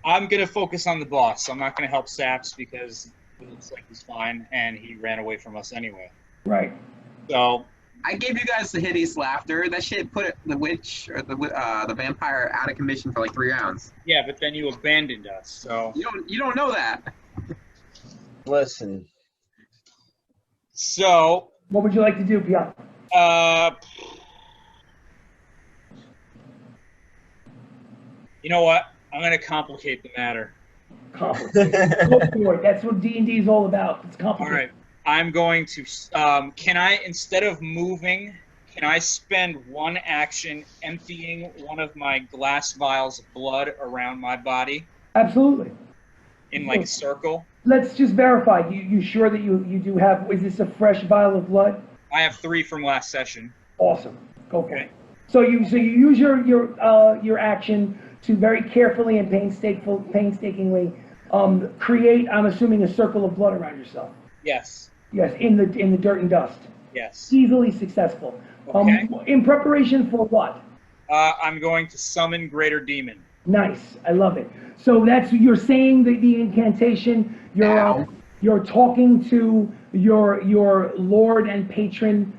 I'm gonna focus on the boss. I'm not gonna help Saps because it looks like he's fine, and he ran away from us anyway. Right. So I gave you guys the hideous laughter. That shit put the witch or the vampire out of commission for like 3 rounds. yeah, but then you abandoned us. So You don't know that. Listen. So What would you like to do, Pia? You know what? I'm gonna complicate the matter. Complicated. Go for it. That's what D&D is all about. It's complicated. All right. I'm going to. Can I, instead of moving, can I spend one action emptying one of my glass vials of blood around my body Absolutely. in like a circle? Let's just verify. You sure that you do have? Is this a fresh vial of blood? I have 3 from last session. Awesome. Go for it. So you use your action to very carefully and painstakingly create, I'm assuming, a circle of blood around yourself. Yes. Yes, in the dirt and dust. Yes. Easily successful. Okay. In preparation for what? I'm going to summon Greater Demon. Nice. I love it. So you're saying the incantation. You're talking to your lord and patron.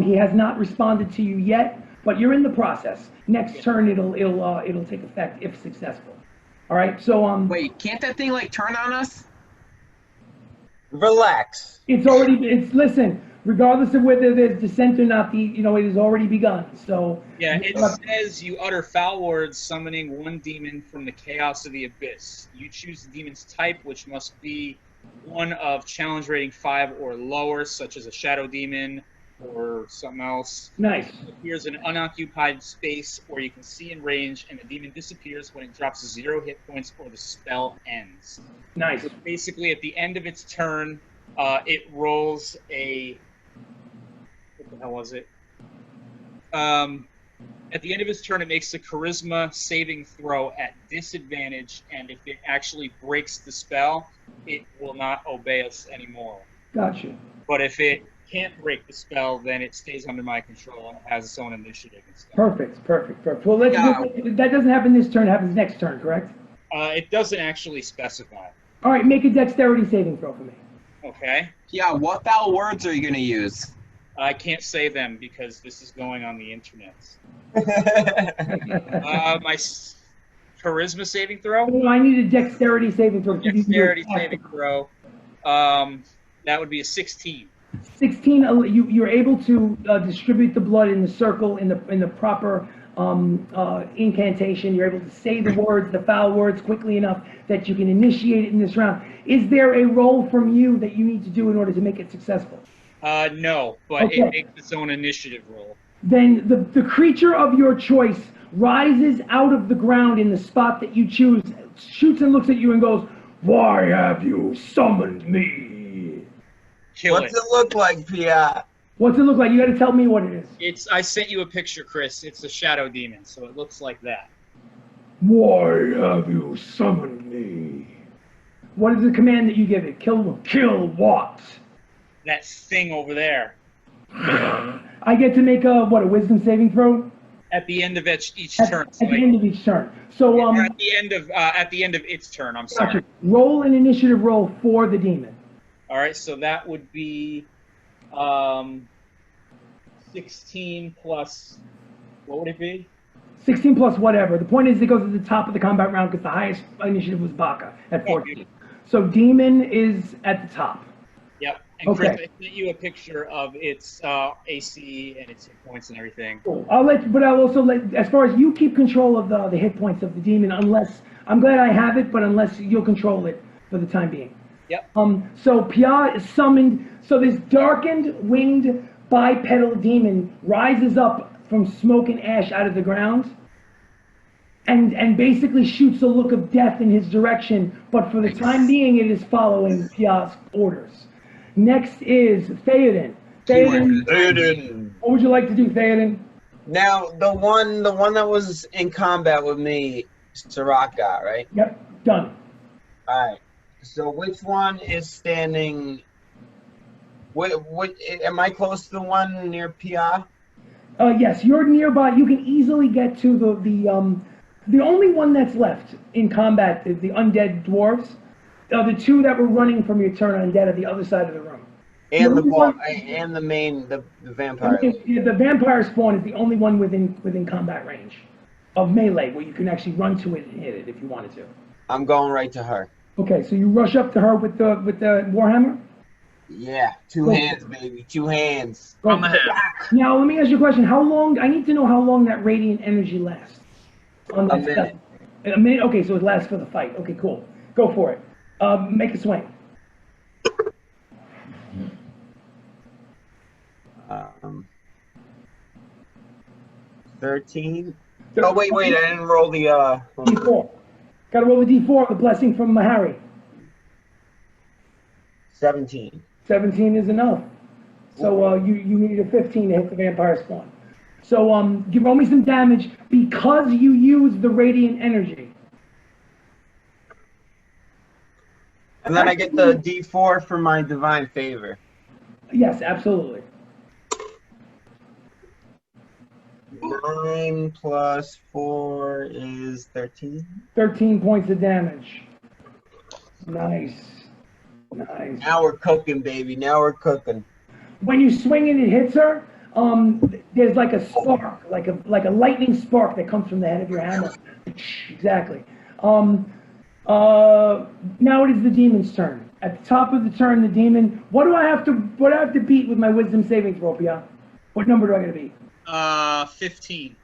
He has not responded to you yet, but you're in the process. Next turn, it'll take effect if successful. All right. So Wait, can't that thing like turn on us? Relax. Listen. Regardless of whether there's dissent or not, it has already begun. So yeah, it says you utter foul words, summoning one demon from the chaos of the abyss. You choose the demon's type, which must be one of challenge rating 5 or lower, such as a shadow demon or something else. Nice. It appears in an unoccupied space, or you can see in range, and the demon disappears when it drops 0 hit points or the spell ends. Nice. So basically, at the end of its turn, it rolls a. What the hell was it? At the end of its turn, it makes a charisma saving throw at disadvantage, and if it actually breaks the spell, it will not obey us anymore. Gotcha. But if it can't break the spell, then it stays under my control and it has its own initiative and stuff. Perfect. Well, that doesn't happen this turn. It happens next turn, correct? It doesn't actually specify. All right, make a dexterity saving throw for me. Okay. Yeah, what foul words are you gonna use? I can't say them because this is going on the internet. My charisma saving throw? Oh, I need a dexterity saving throw. Dexterity saving throw. That would be a 16. 16. You're able to distribute the blood in the circle in the proper incantation. You're able to say the words, the foul words, quickly enough that you can initiate it in this round. Is there a roll from you that you need to do in order to make it successful? No, but Okay. it makes its own initiative roll. Then the creature of your choice rises out of the ground in the spot that you choose, shoots and looks at you and goes, "Why have you summoned me?" Kill What's it look like, Pia? What's it look like? You got to tell me what it is. I sent you a picture, Chris. It's a shadow demon, so it looks like that. Why have you summoned me? What is the command that you give it? Kill what? That thing over there. I get to make a wisdom saving throw At the end of each at, turn. at the end of each turn. So at the end of its turn. I'm sorry. gotcha. Roll an initiative roll for the demon. All right, so that would be 16 plus. What would it be? 16 plus whatever. The point is it goes at the top of the combat round because the highest initiative was Baka at 14. So demon is at the top. Yep. And Okay. Chris, I sent you a picture of its AC and its hit points and everything. Cool. I'll also let, as far as you keep control of the hit points of the demon, unless, I'm glad I have it, but unless you'll control it for the time being. Yep. So Pia is summoned, so this darkened, winged, bipedal demon rises up from smoke and ash out of the ground and basically shoots a look of death in his direction, but for the time being it is following Pia's orders. Next is Theoden. Theoden. What would you like to do, Theoden? Now, the one that was in combat with me, Soraka, right? Yep, done. All right. So which one is standing? What am I close to the one near Pia? Yes, you're nearby. You can easily get to The only one that's left in combat is the undead dwarves. The two that were running from your turn undead at the other side of the room. And only one- and the vampire. The vampire spawn is the only one within combat range of melee where you can actually run to it and hit it if you wanted to. I'm going right to her. Okay, so you rush up to her with the warhammer. Yeah, two hands, baby, 2 hands. On the head. Now let me ask you a question. How long? I need to know how long that radiant energy lasts. On that A minute. stuff. A minute. Okay, so it lasts for the fight. Okay, cool. Go for it. Make a swing. 13. Oh wait, I didn't roll the D4. Got to roll the D4. The blessing from Harry. 17. 17 is enough. So you need a 15 to hit the vampire spawn. So you roll me some damage because you use the radiant energy. And then I get the D4 for my divine favor. Yes, absolutely. 9 plus 4 is 13. 13 points of damage. Nice. Nice. Now we're cooking, baby. Now we're cooking. When you swing and it hits her, there's like a spark, like a lightning spark that comes from the head of your hammer. Exactly. Now it is the demon's turn. At the top of the turn, the demon. What do I have to beat with my wisdom saving throw, Pia? What number do I got to beat? 15.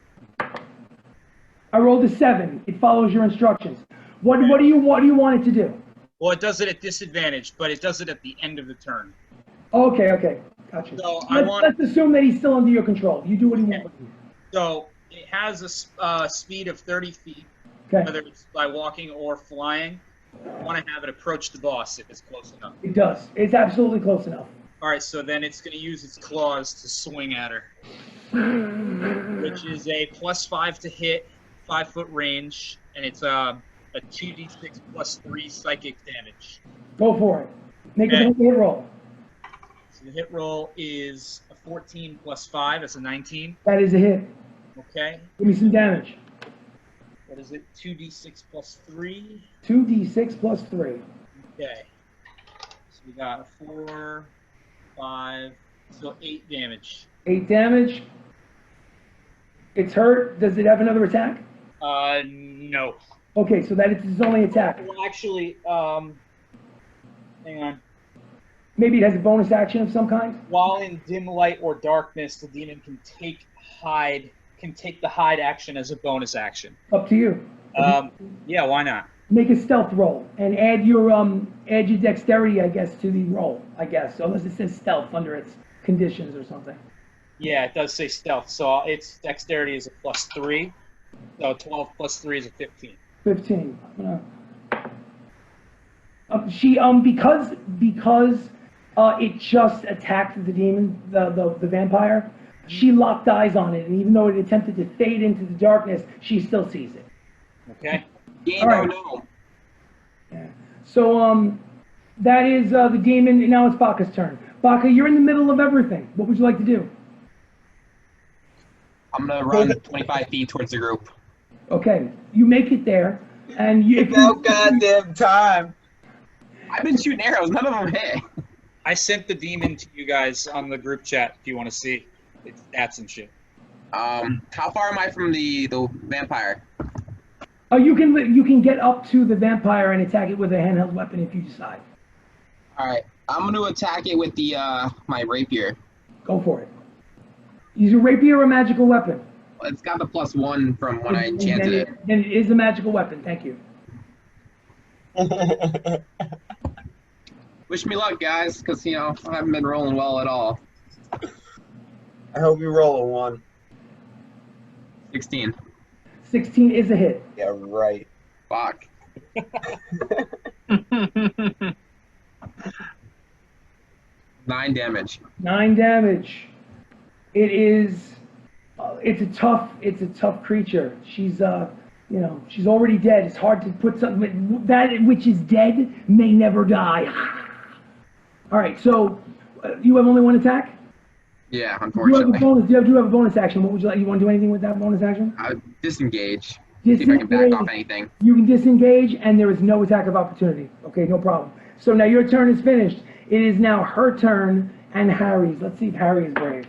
I rolled a 7. It follows your instructions. What do you want it to do? Well, it does it at disadvantage, but it does it at the end of the turn. Okay, gotcha. So let's assume that he's still under your control. You do what he wants. So it has a speed of 30 feet, Okay. whether it's by walking or flying. I want to have it approach the boss if it's close enough. It does. It's absolutely close enough. All right, so then it's going to use its claws to swing at her, which is a +5 to hit, 5-foot range, and it's a 2d6 plus 3 psychic damage. Go for it. Make a hit roll. So the hit roll is a 14 plus 5. That's a 19. That is a hit. Okay. Give me some damage. What is it? 2d6 plus 3. 2d6 plus 3. Okay. So we got a 4, 5, so 8 damage. 8 damage. It's hurt. Does it have another attack? No. Okay, so that is his only attack. Well, actually, hang on. Maybe it has a bonus action of some kind? While in dim light or darkness, the demon can take the hide action as a bonus action. Up to you. Yeah, why not? Make a stealth roll and add your dexterity, I guess, to the roll, I guess. Unless it says stealth under its conditions or something. Yeah, it does say stealth, so its dexterity is a +3. So 12 plus 3 is a 15. 15. Because it just attacked the demon, the vampire. She locked eyes on it, and even though it attempted to fade into the darkness, she still sees it. Okay. Yeah, All right. no. Yeah. So that is the demon. And now it's Baka's turn. Baka, you're in the middle of everything. What would you like to do? I'm gonna run 25 feet towards the group. Okay, you make it there, and you. No goddamn time. I've been shooting arrows, none of them hit. I sent the demon to you guys on the group chat if you want to see its stats and shit. How far am I from the vampire? Oh, you can get up to the vampire and attack it with a handheld weapon if you decide. All right, I'm gonna attack it with the my rapier. Go for it. Use your rapier or a magical weapon. It's got the +1 from when I enchanted it. Then it is a magical weapon. Thank you. Wish me luck, guys, because I haven't been rolling well at all. I hope you roll a 1. 16. 16 is a hit. Yeah, right. Fuck. 9 damage. 9 damage. It is. It's a tough creature. She's she's already dead. It's hard to put something that which is dead may never die. All right, so you have only one attack. Yeah, You unfortunately. do have a bonus action. What would you like? You want to do anything with that bonus action? Disengage. See if I can back Disengage. off anything. You can disengage, and there is no attack of opportunity. Okay, no problem. So now your turn is finished. It is now her turn and Harry's. Let's see if Harry is brave.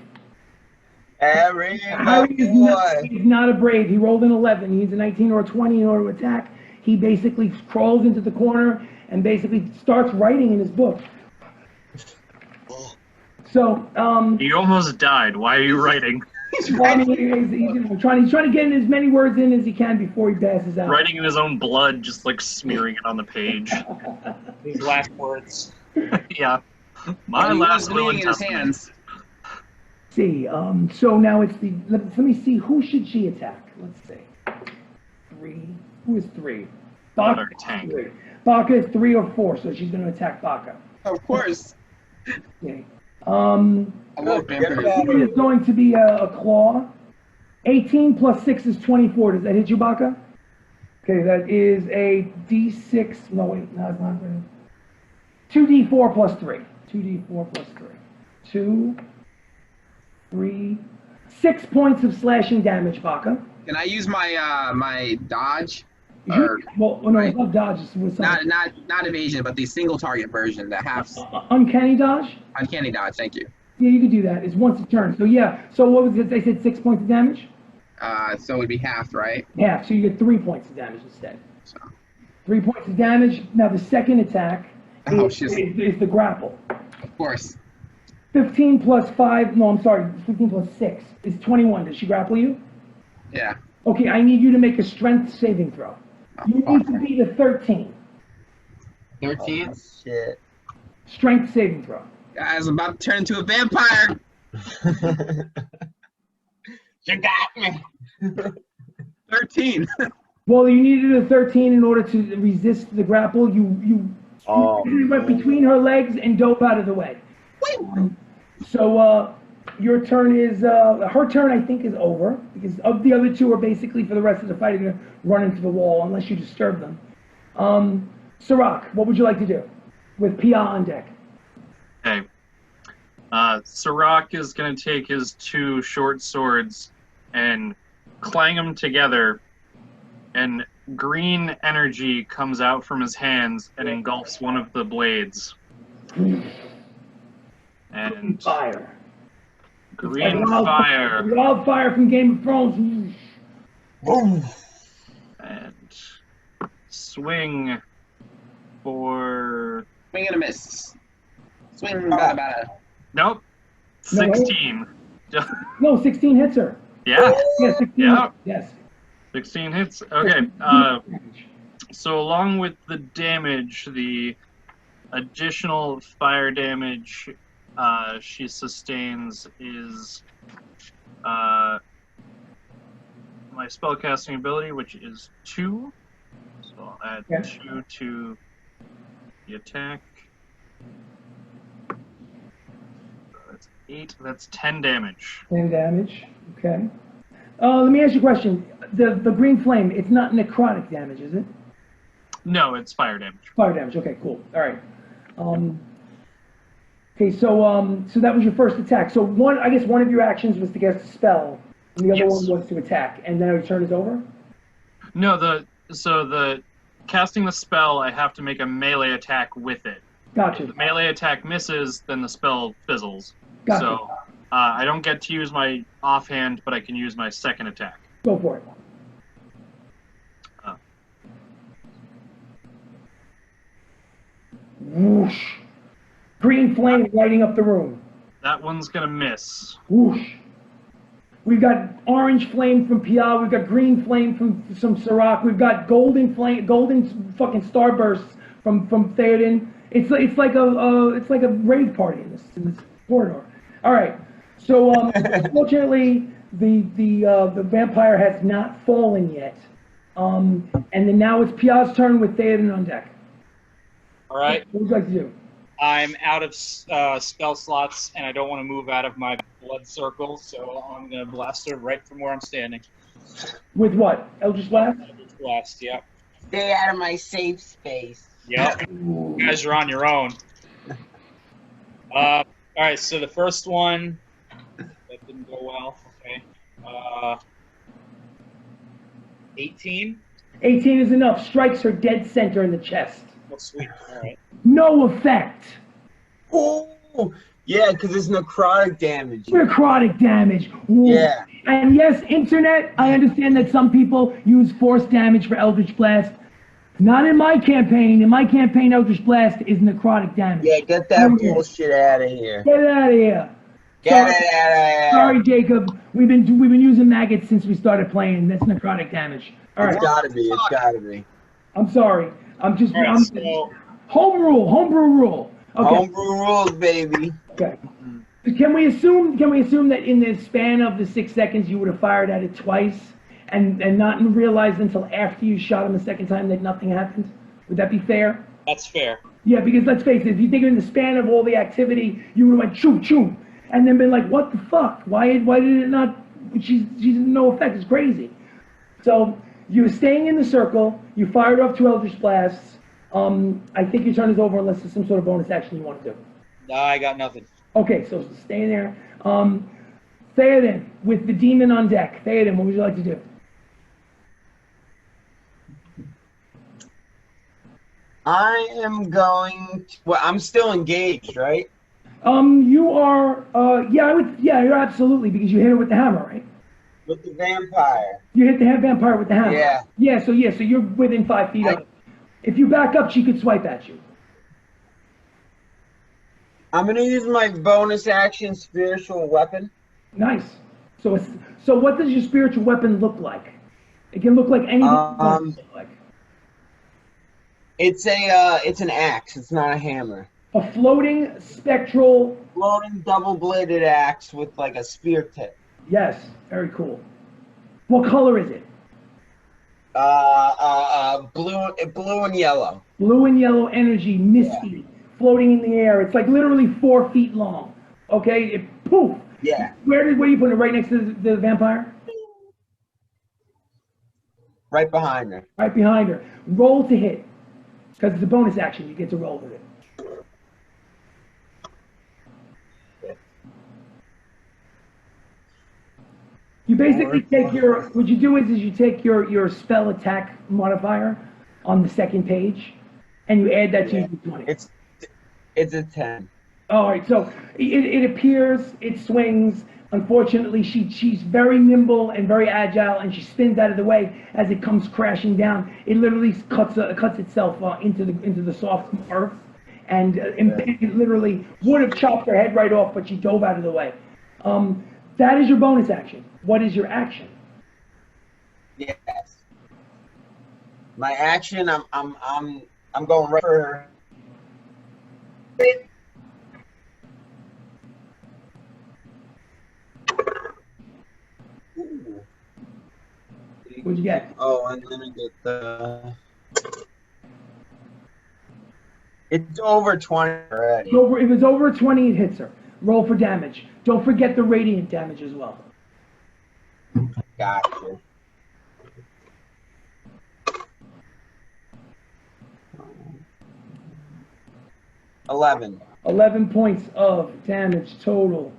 Harry, Harry is not a brave. He rolled an 11. He needs a 19 or a 20 in order to attack. He basically crawls into the corner and basically starts writing in his book. So, You almost died. Why are you writing? well, I mean, he's trying to get in as many words in as he can before he passes out. Writing in his own blood, just like smearing it on the page. These last words. Yeah. My He was last will bleeding and in his testament. hands. See, so now it's the, let me see, who should she attack? Let's see. 3. Who is 3? Baka Another tank. 3. Baka is 3 or 4, so she's going to attack Baka. Of course. Okay. I love Get vampires. back. It is going to be a claw. 18 plus 6 is 24. Does that hit you, Baka? Okay, that is a D6. No, wait, no, it's not. 2D4 plus 3. 2D4 plus 3. 2, 3, 6 points of slashing damage, Baka. Can I use my my dodge? Well, no, it's not dodge. It's with something. Not evasion, but the single target version, the half Uncanny dodge? uncanny dodge. Thank you. Yeah, you could do that. It's once a turn. So yeah. So what was it? They said 6 points of damage? So it would be half, right? Yeah, so you get 3 points of damage instead. So 3 points of damage. Now the second attack Oh, is shit. the grapple. of course. 15 plus 5, no, I'm sorry, 15 plus 6 is 21. Does she grapple you? Yeah. Okay, I need you to make a strength saving throw. You Oh, need to beat a 13. 13. Shit. Strength saving throw. Guys, I'm about to turn into a vampire. You got me. 13. Well, you needed a 13 in order to resist the grapple. You Oh, went between her legs and dove out of the way. So your turn is, her turn I think is over, because of the other two are basically for the rest of the fight are going to run into the wall unless you disturb them. Sirach, what would you like to do with Pia on deck? Okay. Sirach is going to take his 2 short swords and clang them together, and green energy comes out from his hands and engulfs one of the blades. And Fire. green fire. Wildfire from Game of Thrones. boom. And swing for... Swing and a miss. Swing, bada bada. Nope. No. 16. No, 16 hits her. Yeah. Yeah, 16. Yeah. Yes. 16 hits. Okay. So along with the damage, the additional fire damage she sustains is my spellcasting ability, which is 2. So I'll add Yeah. 2 to the attack. So that's 8. That's 10 damage. 10 damage. Okay. Let me ask you a question. The green flame, it's not necrotic damage, is it? No, it's fire damage. Fire damage. Okay, cool. All right. Okay, so so that was your first attack. So I guess one of your actions was to cast a spell, and the other Yes. one was to attack, and then your turn is over. No, the casting the spell, I have to make a melee attack with it. Gotcha. If the melee attack misses, then the spell fizzles. Gotcha. So I don't get to use my offhand, but I can use my second attack. Go for it. Whoosh. Green flame lighting up the room. That one's gonna miss. Whoosh. We've got orange flame from Pia. We've got green flame from some Sirach. We've got golden flame, golden fucking starbursts from Theoden. It's like a rave party in this corridor. All right. So unfortunately, the vampire has not fallen yet. And then now it's Pia's turn with Theoden on deck. All right. What would you like to do? I'm out of spell slots, and I don't want to move out of my blood circle, so I'm going to blast her right from where I'm standing. With what? Eldritch Blast? Eldritch Blast, yep. Stay out of my safe space. Yep. You guys are on your own. All right, so the first one, that didn't go well. Okay. 18. 18 is enough. Strikes her dead center in the chest. Oh, sweet. All right. No effect. Oh, yeah, because it's necrotic damage. Necrotic damage. Ooh. Yeah. And yes, internet, I understand that some people use force damage for Eldritch Blast. Not in my campaign. In my campaign, Eldritch Blast is necrotic damage. Yeah, get that bullshit out of here. Get it out of here. Get it out of here. Sorry, Jacob. We've been using maggots since we started playing. That's necrotic damage. All right. It's gotta be. It's gotta be. I'm sorry. I'm just. All right, I'm, so homebrew rule. Okay. Homebrew rules, baby. Okay. Can we assume that in the span of the 6 seconds you would have fired at it twice and not realized until after you shot him a second time that nothing happened? Would that be fair? that's fair. Yeah, because let's face it, if you think in the span of all the activity, you would have went choo choo and then been like, what the fuck? Why did it not? She's no effect. It's crazy. So you were staying in the circle. You fired off 2 Eldritch Blasts. I think your turn is over unless there's some sort of bonus action you want to do. I got nothing. Okay, so stay there. Theoden, with the demon on deck. Theoden, what would you like to do? I am going to, well, I'm still engaged, right? You are, you're absolutely, because you hit her with the hammer, right? With the vampire. You hit the vampire with the hammer. Yeah. So you're within 5 feet of her. If you back up, she could swipe at you. I'm gonna use my bonus action spiritual weapon. Nice. So what does your spiritual weapon look like? It can look like anything. It's an axe. It's not a hammer. A floating spectral. Floating double-bladed axe with like a spear tip. Yes, very cool. What color is it? Blue and yellow. Blue and yellow energy, misty, floating in the air. It's like literally 4 feet long. Okay, it poof. Yeah. Where are you putting it? Right next to the vampire? Right behind her. Right behind her. Roll to hit, because it's a bonus action. You get to roll with it. You basically take what you do is you take your spell attack modifier on the second page, and you add that to your d20. It's a 10. All right, so it appears, it swings. Unfortunately, she's very nimble and very agile, and she spins out of the way as it comes crashing down. It literally cuts itself into the soft earth, and it literally would have chopped her head right off, but she dove out of the way. That is your bonus action. What is your action? Yes. My action, I'm going right for her. Ooh. What'd you get? Oh, and then I get the. It's over 20 already. If it was over 20, it hits her. Roll for damage. Don't forget the radiant damage as well. Gotcha. $11. 11 points of damage total.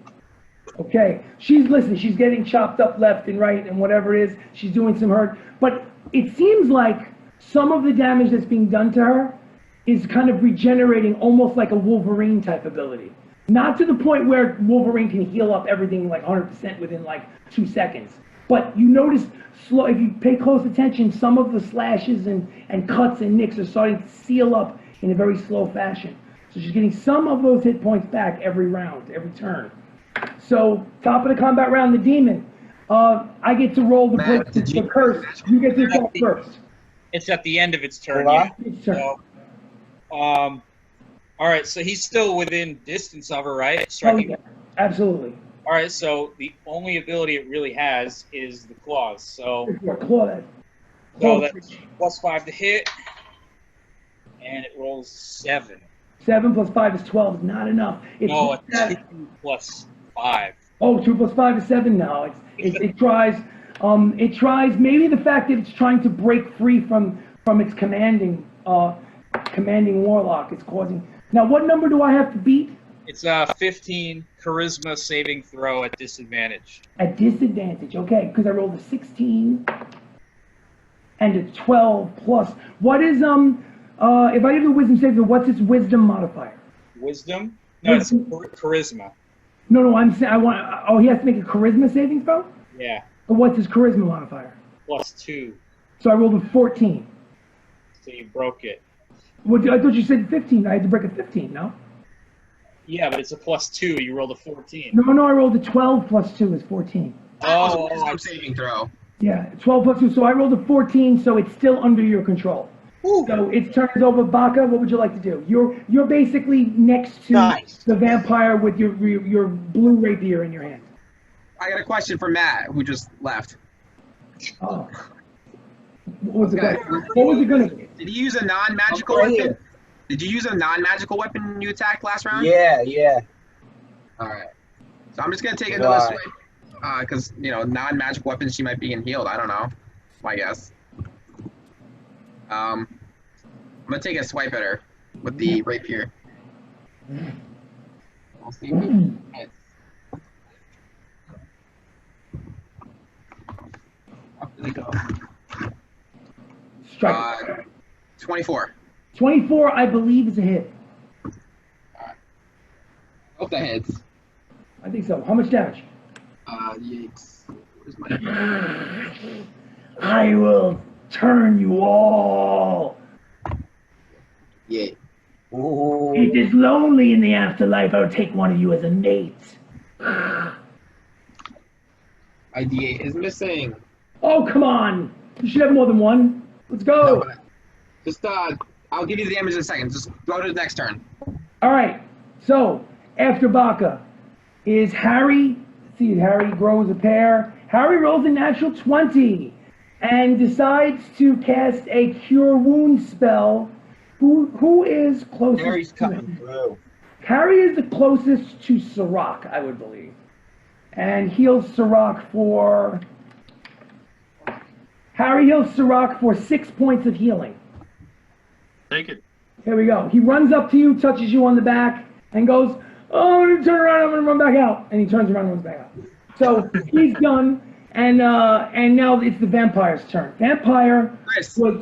Okay, she's getting chopped up left and right and whatever it is, she's doing some hurt. But it seems like some of the damage that's being done to her is kind of regenerating almost like a Wolverine type ability. Not to the point where Wolverine can heal up everything like 100% within like 2 seconds. But you notice, if you pay close attention, some of the slashes and cuts and nicks are starting to seal up in a very slow fashion. So she's getting some of those hit points back every round, every turn. So, top of the combat round, the demon. I get to roll the curse. You get to go first. It's at the end of its turn. Its turn. So, all right, so he's still within distance of her, right? Striking. Oh, yeah, absolutely. All right, so the only ability it really has is the claws. So that's +5 to hit, and it rolls 7. 7 plus 5 is 12. Is not enough. It's 2 plus 5. Oh, 2 plus 5 is 7 now. It tries. It tries. Maybe the fact that it's trying to break free from its commanding warlock is causing. Now, what number do I have to beat? It's 15 charisma saving throw at disadvantage. At disadvantage, okay, because I rolled a 16. and a 12 plus. What is, if I give the wisdom saving throw, what's its wisdom modifier? Wisdom? No, it's charisma. No, I'm saying, he has to make a charisma saving throw? Yeah. But what's his charisma modifier? +2. So I rolled a 14. So you broke it. Well, I thought you said 15. I had to break a 15, no? Yeah, but it's a +2. You rolled a 14. No, I rolled a 12 plus 2 is 14. That was a Oh, wisdom saving throw. Yeah, 12 plus 2. So I rolled a 14, so it's still under your control. Ooh. So its turn is over. Baka, what would you like to do? You're basically next to Nice. the vampire with your blue rapier in your hand. I got a question for Matt, who just left. Oh. What was Okay. it going to be? Did you use a non-magical Right weapon? here. Did you use a non-magical weapon you attacked last round? Yeah. All right. So I'm just gonna take another Why? swipe, because non-magical weapons she might be getting healed. I don't know. My guess. I'm gonna take a swipe at her with the rapier. We'll see if it hits. Up they go. Strike. 24. 24, I believe, is a hit. Hope that hits. I think so. How much damage? Yikes. Where's my... I will turn you all. Yeah. Ooh. It is lonely in the afterlife. I will take one of you as a mate. ID8 is missing. Oh, come on. You should have more than one. Let's go. No, but just, I'll give you the damage in a second. Just go to the next turn. All right. So, after Baka is Harry. Let's see, Harry grows a pair. Harry rolls a natural 20 and decides to cast a Cure Wound spell. Who is closest Harry's to coming him? through. Harry is the closest to Sirach, I would believe. And heals Sirach for... Harry heals Sirach for 6 points of healing. Take it. Here we go. He runs up to you, touches you on the back, and goes, "Oh, I'm going to turn around, I'm going to run back out." And he turns around and runs back out. So he's done, and now it's the vampire's turn. Vampire Chris, was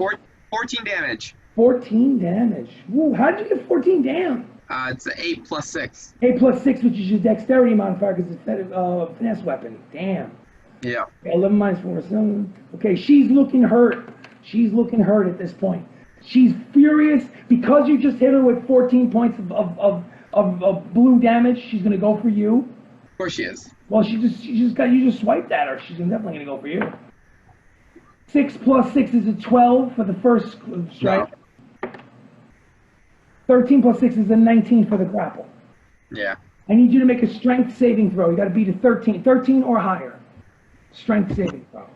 14 damage. 14 damage. Woo, how did you get 14 down? It's an 8 plus 6. 8 plus 6, which is your dexterity modifier, because it's a finesse weapon. Damn. Yeah. Okay, 11 minus 4 is 7. Okay, she's looking hurt. She's looking hurt at this point. She's furious because you just hit her with 14 points of blue damage. She's gonna go for you. Of course she is. Well, you just swiped at her. She's definitely gonna go for you. 6 plus 6 is a 12 for the first strike. No. 13 plus 6 is a 19 for the grapple. Yeah. I need you to make a strength saving throw. You got to beat a 13 or higher. Strength saving throw.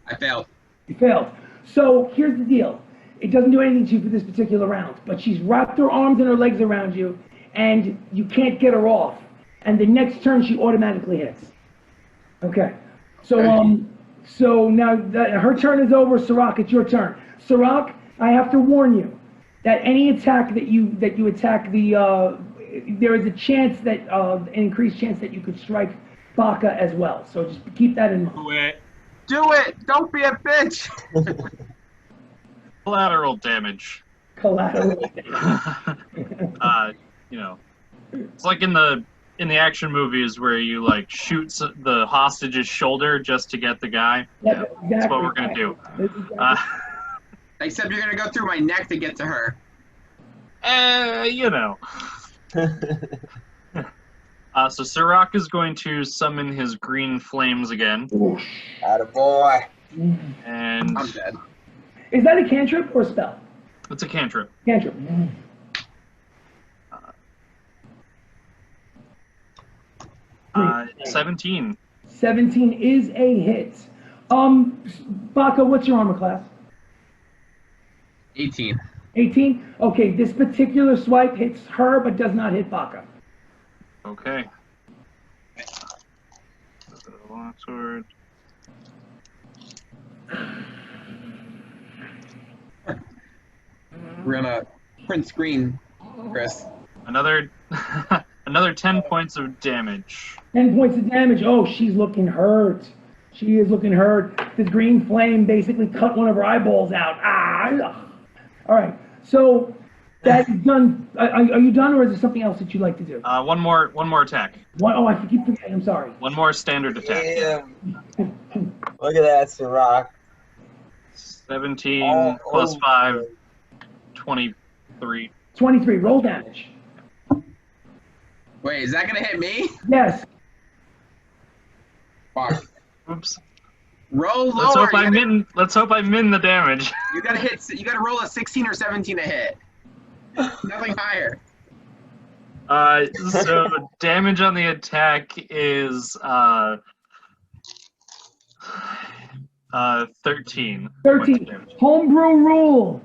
I failed. You failed. So here's the deal. It doesn't do anything to you for this particular round, but she's wrapped her arms and her legs around you, and you can't get her off. And the next turn, she automatically hits. Okay. So so now that her turn is over, Sirach, it's your turn. Sirach, I have to warn you that any attack that you attack there is a chance that an increased chance that you could strike Baka as well. So just keep that in mind. Do it! Don't be a bitch! Collateral damage. Collateral. It's like in the action movies where you like shoot the hostage's shoulder just to get the guy. Yeah, That's what we're gonna do. Except you're gonna go through my neck to get to her. So Sirach is going to summon his green flames again. Attaboy. And I'm dead. Is that a cantrip or a spell? it's a cantrip. Cantrip. 17. 17 is a hit. Baka, what's your armor class? 18. 18? Okay, this particular swipe hits her but does not hit Baka. Okay. Longsword. We're gonna print screen, Chris. Another 10 points of damage. 10 points of damage. Oh, she's looking hurt. She is looking hurt. This green flame basically cut one of her eyeballs out. Ah! All right. So that is done. Are you done, or is there something else that you'd like to do? One more attack. Oh, I keep forgetting. I'm sorry. One more standard attack. Damn. Look at that, Sirach. 17 plus 5, 23. 23. Roll damage. Wait, is that gonna hit me? Yes. Fuck. Oops. Roll lower. Let's hope I min the damage. You gotta roll a 16 or 17 to hit. Nothing higher. So damage on the attack is 13. 13. Homebrew rule.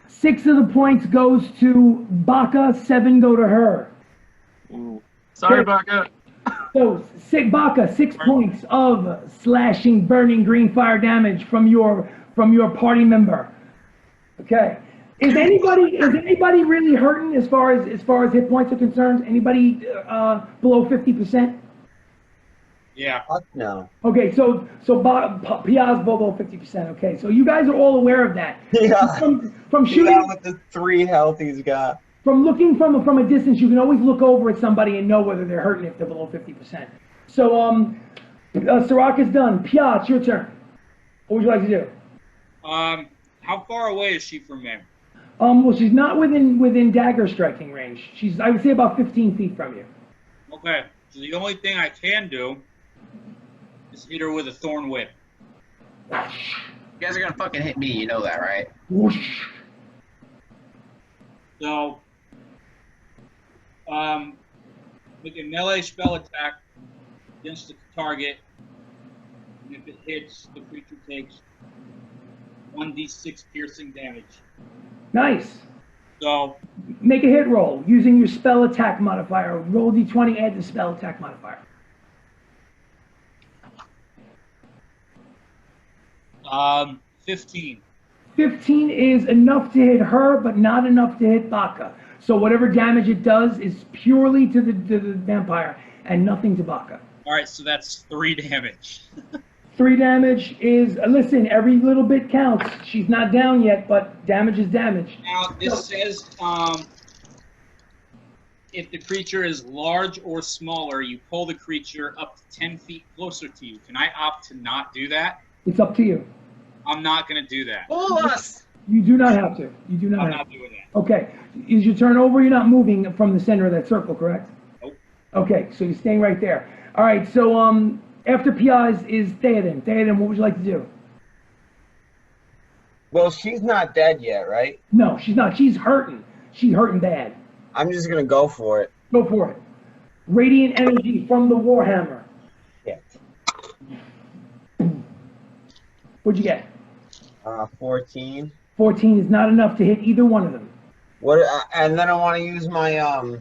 6 of the points goes to Baka, 7 go to her. Ooh. Sorry, Okay. Baka. So, Baka, 6 points of slashing, burning, green fire damage from your party member. Okay. Is anybody really hurting as far as hit points are concerned? Anybody below 50%? Yeah. Fuck no. Okay, so Pia's below 50%. Okay, so you guys are all aware of that. Yeah. From shooting. Yeah, with the 3 health he's got. From looking from a distance, you can always look over at somebody and know whether they're hurting if they're below 50%. So, Sirach is done. Pia, it's your turn. What would you like to do? How far away is she from me? Well, she's not within dagger striking range. She's, I would say, about 15 feet from you. Okay. So the only thing I can do is hit her with a thorn whip. You guys are gonna fucking hit me, you know that, right? Whoosh. So, make a melee spell attack against the target, and if it hits, the creature takes 1d6 piercing damage. Nice. So, Make a hit roll using your spell attack modifier. Roll d20, add the spell attack modifier. 15. 15 is enough to hit her, but not enough to hit Baka. So whatever damage it does is purely to the vampire and nothing to Baka. All right, so that's 3 damage. 3 damage is, listen, every little bit counts. She's not down yet, but damage is damage. Now, this says if the creature is large or smaller, you pull the creature up to 10 feet closer to you. Can I opt to not do that? It's up to you. I'm not going to do that. Pull us! You do not have to. You do not I'm have not doing that. to. Okay. Is your turn over? You're not moving from the center of that circle, correct? Nope. Okay, so you're staying right there. All right, so after Pia is Theoden. Theoden, what would you like to do? Well, she's not dead yet, right? No, she's not. She's hurting. She's hurting bad. I'm just gonna go for it. Go for it. Radiant energy from the Warhammer. Shit. What'd you get? 14. 14 is not enough to hit either one of them. What? And then I want to use my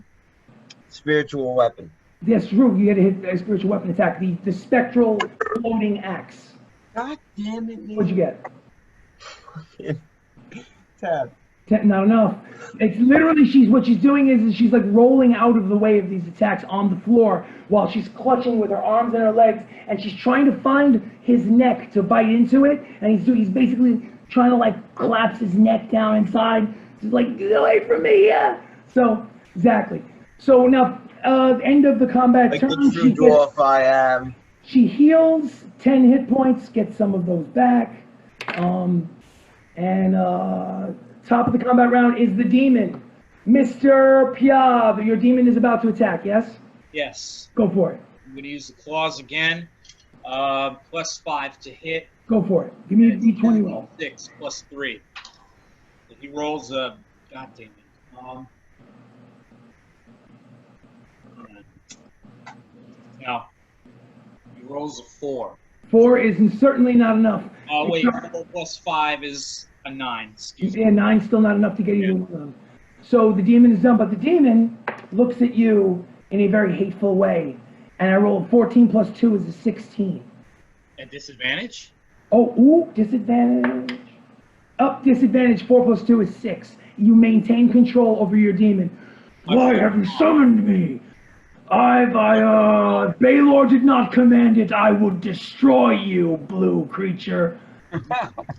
spiritual weapon. That's true. You got to hit a spiritual weapon attack. The spectral floating axe. God damn it! What'd you get? 10. 10, not enough. It's literally what she's doing is she's like rolling out of the way of these attacks on the floor while she's clutching with her arms and her legs, and she's trying to find his neck to bite into it, and he's basically trying to like collapse his neck down inside. She's like, get away from me, yeah. So exactly. So now, end of the combat Like turn. the true dwarf I am. She heals 10 hit points, gets some of those back, top of the combat round is the demon. Mr. Pia, your demon is about to attack, yes? Yes. Go for it. I'm going to use the claws again. +5 to hit. Go for it. Give me a d20 roll. 6 plus 3. So he rolls a. God damn it. No. He rolls a 4. 4 is certainly not enough. Oh, wait. 4 plus 5 is a 9. Excuse me. Yeah, 9's still not enough to get you to them. So the demon is done, but the demon looks at you in a very hateful way. And I rolled 14 plus 2 is a 16. At disadvantage? Oh, ooh, disadvantage. Up, disadvantage, 4 plus 2 is 6. You maintain control over your demon. Why have you summoned me? Baylor did not command it. I will destroy you, blue creature.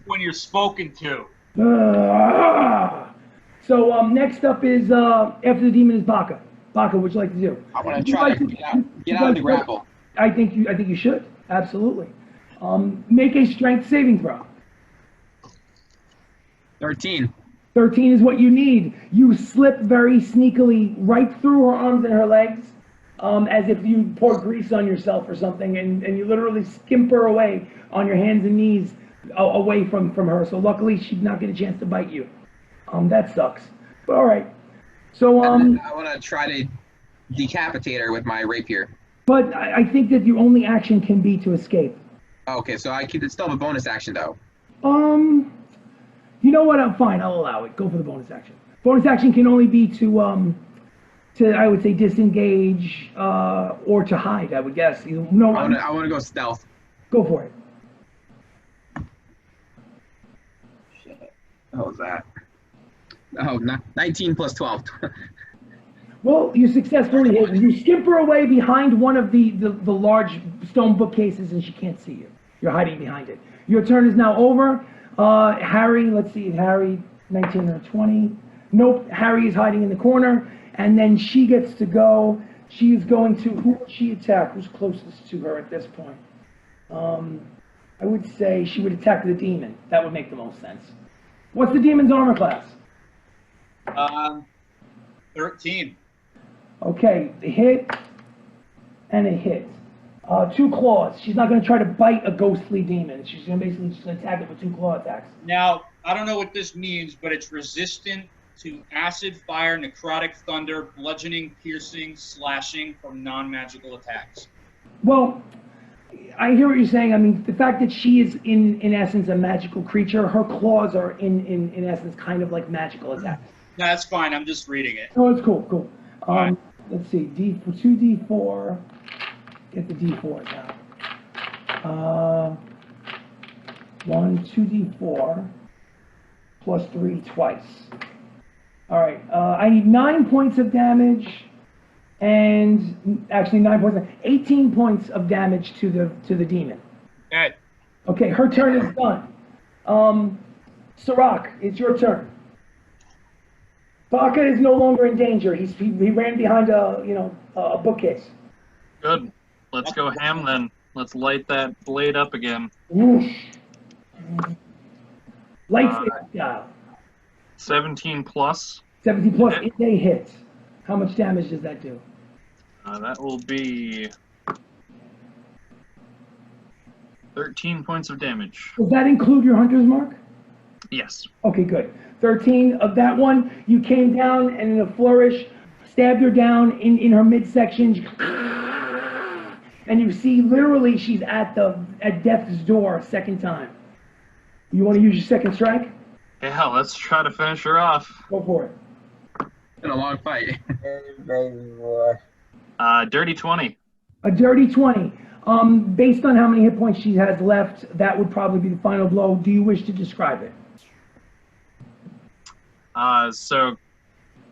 When you're spoken to. So next up is after the demon is Baka. Baka, what would you like to do? I want to try to get out of the grapple. I think you should. Absolutely. Make a strength saving throw. 13. 13 is what you need. You slip very sneakily right through her arms and her legs, as if you pour grease on yourself or something, and you literally skimp her away on your hands and knees away from her. So luckily she'd not get a chance to bite you. That sucks. But all right. So I want to try to decapitate her with my rapier. But I think that your only action can be to escape. Okay, so I could still have a bonus action though. You know what? I'm fine. I'll allow it. Go for the bonus action. Bonus action can only be to I would say disengage or to hide. I would guess. No. I want to go stealth. Go for it. Shit. What was that? Oh, 19 plus 12. Well, you successfully hit. You skimp her away behind one of the large stone bookcases, and she can't see you. You're hiding behind it. Your turn is now over. Harry, let's see, Harry, 19 or 20. Nope, Harry is hiding in the corner, and then she gets to go. She is going to, who will she attack? Who's closest to her at this point? I would say she would attack the demon. That would make the most sense. What's the demon's armor class? 13. Okay, a hit and a hit. 2 claws. She's not going to try to bite a ghostly demon. She's going to basically just attack it with 2 claw attacks. Now, I don't know what this means, but it's resistant to acid, fire, necrotic thunder, bludgeoning, piercing, slashing from non-magical attacks. Well, I hear what you're saying. I mean, the fact that she is in essence a magical creature, her claws are in essence kind of like magical attacks. No, that's fine. I'm just reading it. Oh, it's cool. Cool. Right. Let's see. 2d4. Get the d4s out. 2d4 plus 3 twice. All right. I need 9 points of damage, and actually 9 points. 18 points of damage to the demon. Okay. Okay. Her turn is done. Sirach, it's your turn. Baka is no longer in danger. He ran behind a bookcase. Good. Let's go ham then. Let's light that blade up again. Whoosh. Lightsaber style. 17 plus. 17 plus is a hit. How much damage does that do? That will be 13 points of damage. Does that include your hunter's mark? Yes. Okay, good. 13 of that one. You came down and in a flourish, stabbed her down in her midsection. And you see, literally, she's at death's door a second time. You want to use your second strike? Yeah, let's try to finish her off. Go for it. It's been a long fight. Dirty 20. A dirty 20. Based on how many hit points she has left, that would probably be the final blow. Do you wish to describe it? So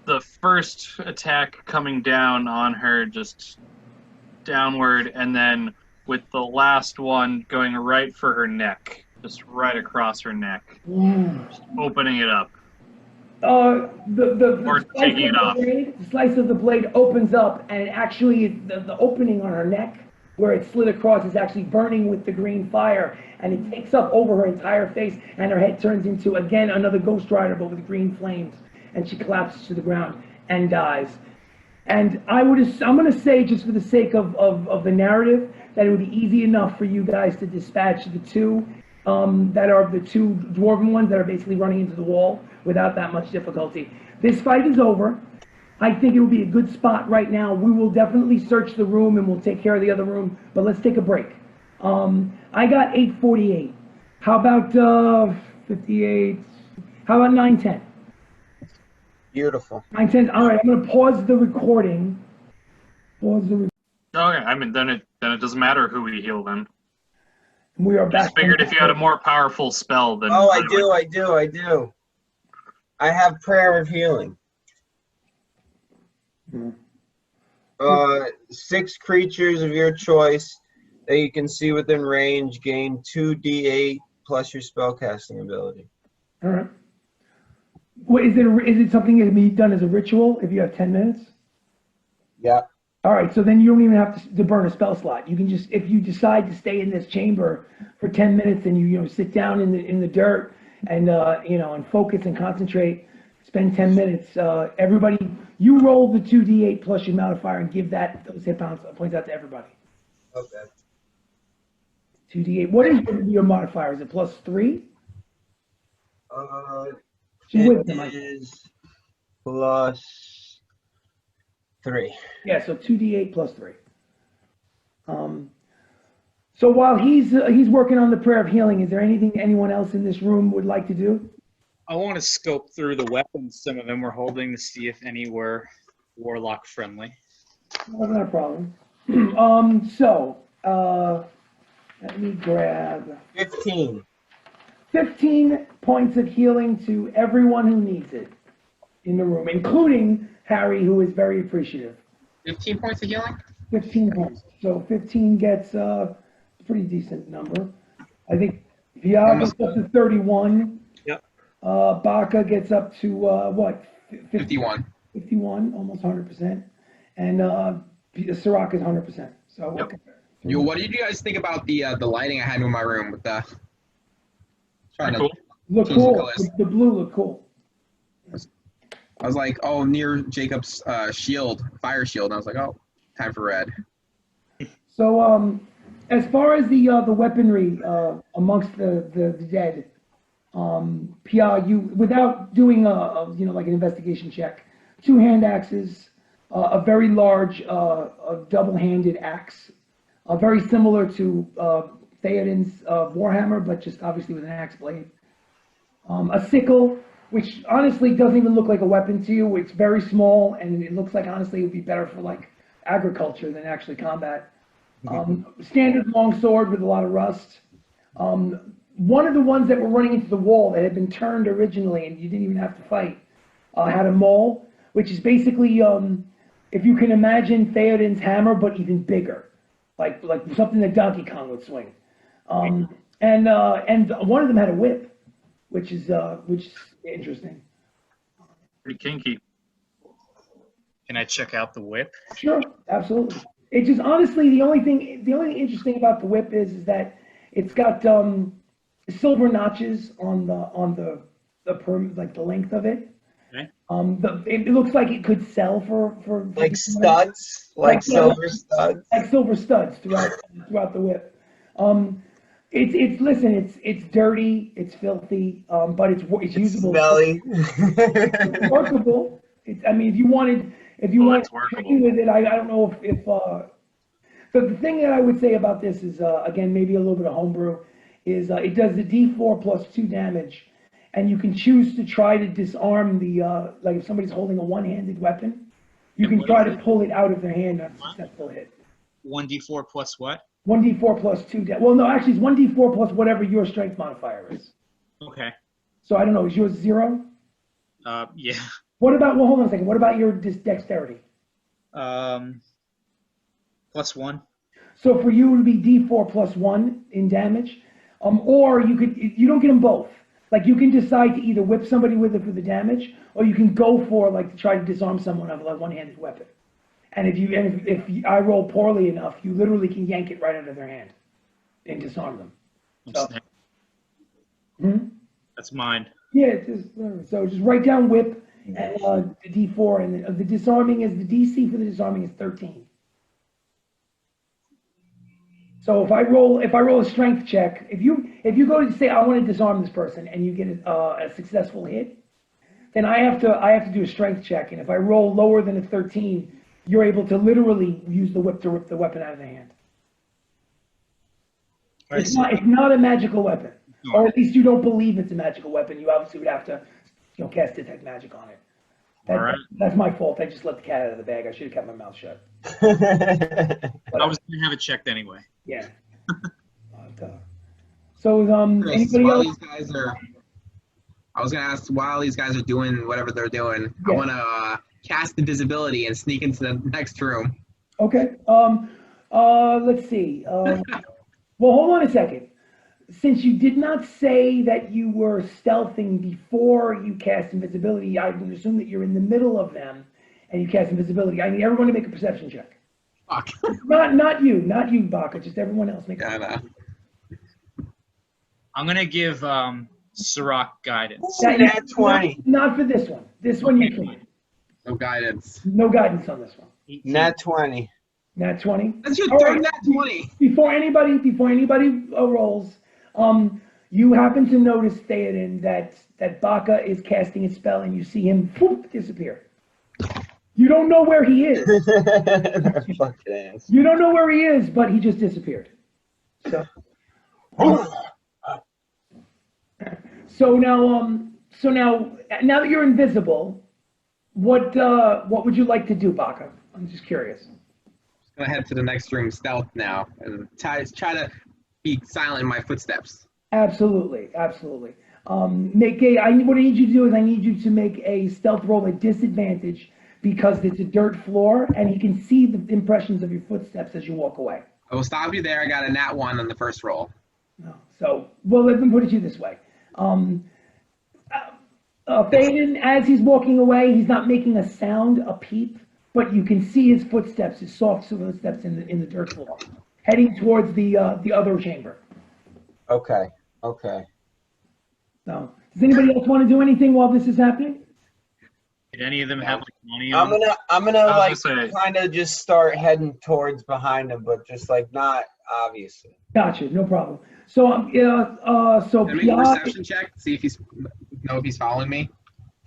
the first attack coming down on her, just downward, and then with the last one going right for her neck, just right across her neck, just opening it up. Or taking it off. The slice of the blade opens up, and actually the opening on her neck, where it slid across, is actually burning with the green fire, and it takes up over her entire face, and her head turns into, again, another Ghost Rider, but with green flames, and she collapses to the ground and dies. And I'm going to say, just for the sake of the narrative, that it would be easy enough for you guys to dispatch the two that are the 2 dwarven ones that are basically running into the wall without that much difficulty. This fight is over. I think it would be a good spot right now. We will definitely search the room and we'll take care of the other room, but let's take a break. I got 8:48. How about 58? How about 9:10? Beautiful. 9:10. All right, I'm going to pause the recording. Okay, I mean, then it doesn't matter who we heal then. We are back. Just figured if you had a more powerful spell than... Oh, I do. I have prayer of healing. 6 creatures of your choice that you can see within range gain 2d8 plus your spellcasting ability. All right. What, is it something that can be done as a ritual if you have 10 minutes? Yeah. All right, so then you don't even have to burn a spell slot. You can just, if you decide to stay in this chamber for 10 minutes and you sit down in the dirt and and focus and concentrate, spend 10 minutes. Everybody, you roll the 2d8 plus your modifier and give those hit points out to everybody. Okay. 2d8. What is your modifier? Is it +3? It is +3. Yeah, so 2d8 +3. So while he's working on the prayer of healing, is there anything anyone else in this room would like to do? I want to scope through the weapons some of them were holding to see if any were warlock friendly. Well, not a problem. Let me grab 15. 15 points of healing to everyone who needs it in the room, including Harry, who is very appreciative. 15 points of healing? 15 points. So 15 gets a pretty decent number. I think Vial gets up to 31. Yep. Baka gets up to what? 51. 51, almost 100%. And Sirach is 100%. So Yep. Okay. Yo, what did you guys think about the lighting I had in my room with the? Trying to Cool. Look change the cool. colors. The blue look cool. I was like, oh, near Jacob's shield, fire shield. And I was like, oh, time for red. So, as far as the weaponry amongst the dead, Pia, you without doing like an investigation check, 2 hand axes, a very large a double-handed axe, very similar to Theoden's warhammer, but just obviously with an axe blade. A sickle, which honestly doesn't even look like a weapon to you. It's very small, and it looks like honestly it would be better for like agriculture than actually combat. Standard long sword with a lot of rust. One of the ones that were running into the wall that had been turned originally, and you didn't even have to fight, had a maul, which is basically, if you can imagine Theoden's hammer, but even bigger, like something that Donkey Kong would swing. And one of them had a whip, which is interesting. Pretty kinky. Can I check out the whip? Sure, absolutely. It just honestly the only thing interesting about the whip is that it's got silver notches on the length of it. Okay. It looks like it could sell for Like studs, like silver studs. like silver studs throughout the whip. It's dirty, it's filthy, but it's usable. Smelly. It's workable. If you wanted to train with it, I don't know if the thing that I would say about this is again maybe a little bit of homebrew is it does the D4 plus 2 damage, and you can choose to try to disarm the like if somebody's holding a one-handed weapon, you can try to pull it out of their hand on a successful hit. 1d4 plus what? 1d4 plus 2. Well, no, actually, it's 1d4 plus whatever your strength modifier is. Okay. So I don't know. Is yours 0? Yeah. What about? Well, hold on a second. What about your dexterity? +1. So for you, it would be d4 plus 1 in damage, or you don't get them both. Like you can decide to either whip somebody with it for the damage, or you can go for like to try to disarm someone of like one-handed weapon. And if I roll poorly enough, you literally can yank it right out of their hand and disarm them. That's mine. Yeah, so just write down whip and the D4, and the disarming is the DC for the disarming is 13. So if I roll a strength check, if you go to say I want to disarm this person and you get a successful hit, then I have to do a strength check, and if I roll lower than a 13, you're able to literally use the whip to rip the weapon out of the hand. It's not a magical weapon, or at least you don't believe it's a magical weapon. You obviously would have to, cast detect magic on it. That's my fault. I just let the cat out of the bag. I should have kept my mouth shut. I was going to have it checked anyway. Yeah. So anybody while else? These guys are, I was gonna ask while these guys are doing whatever they're doing, Yeah. I want to cast invisibility and sneak into the next room. Okay. Let's see. Well, hold on a second. Since you did not say that you were stealthing before you cast invisibility, I would assume that you're in the middle of them and you cast invisibility. I need everyone to make a perception check. Fuck. Not you, Baka. Just everyone else make. Yeah, I know. I'm gonna give Sirach guidance. Nat 20. Not for this one. This one you can't. No guidance. No guidance on this one. 18. Nat 20. Nat 20. That's your All third right. nat 20. Before anybody rolls, you happen to notice, Theoden, that Baka is casting a spell, and you see him whoop, disappear. You don't know where he is. That fucking ass. You don't know where he is, but he just disappeared. So, now that you're invisible, what would you like to do, Baka? I'm just curious. I'm gonna head to the next room stealth now and try to be silent in my footsteps. Absolutely. What I need you to do is I need you to make a stealth roll at disadvantage because it's a dirt floor and he can see the impressions of your footsteps as you walk away. I will stop you there. I got a nat 1 on the first roll. No. So, well, let me put it to you this way. Théoden, as he's walking away, he's not making a sound, a peep, but you can see his footsteps, his soft footsteps in the dirt floor, heading towards the other chamber. Okay. So, does anybody else want to do anything while this is happening? Did any of them have like money on them? I'm gonna like was gonna say- kind of just start heading towards behind him, but just like not obviously. Gotcha, no problem. So, so Can I make a Piotr, perception check? See if he's following me.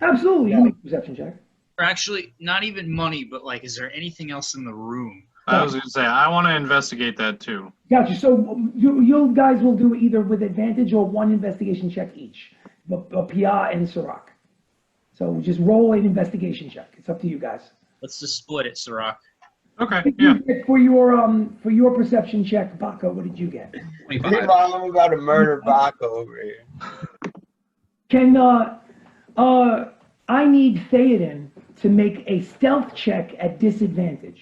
absolutely, Yeah. you make a perception check. Or actually, not even money, but like, is there anything else in the room? I was going to say, I want to investigate that too. Gotcha. So you guys will do either with advantage or one investigation check each, Pia and Sirach. So just roll an investigation check. It's up to you guys. Let's just split it, Sirach. Okay, yeah. For your perception check, Baka, what did you get? 25. I'm about to murder Baka over here. Can I need Theoden to make a stealth check at disadvantage?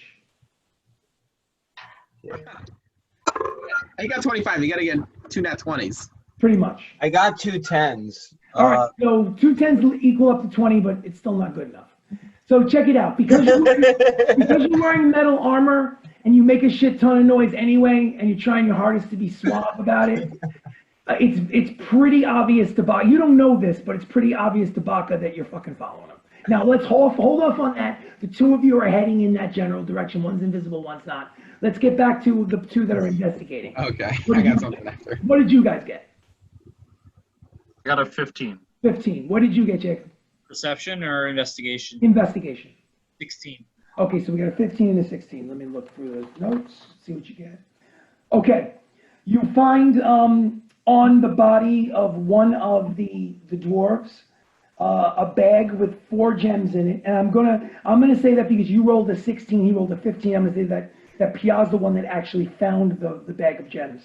You got 25. You got to get 2 nat 20s. Pretty much. I got 2 10s. All right, so 2 10s equal up to 20, but it's still not good enough. So check it out. Because you're wearing metal armor and you make a shit ton of noise anyway, and you're trying your hardest to be suave about it, it's pretty obvious to Baka. You don't know this, but it's pretty obvious to Baka that you're fucking following him. Now let's hold off on that. The two of you are heading in that general direction. One's invisible, one's not. Let's get back to the two that are investigating. Okay, I got something after. What did you guys get? I got a 15. 15. What did you get, Jacob? Perception or investigation? Investigation. 16. Okay, so we got a 15 and a 16. Let me look through those notes, see what you get. Okay, you find on the body of one of the dwarves a bag with 4 gems in it, and I'm gonna say that because you rolled a 16, he rolled a 15. I'm gonna say that Pia's the one that actually found the bag of gems.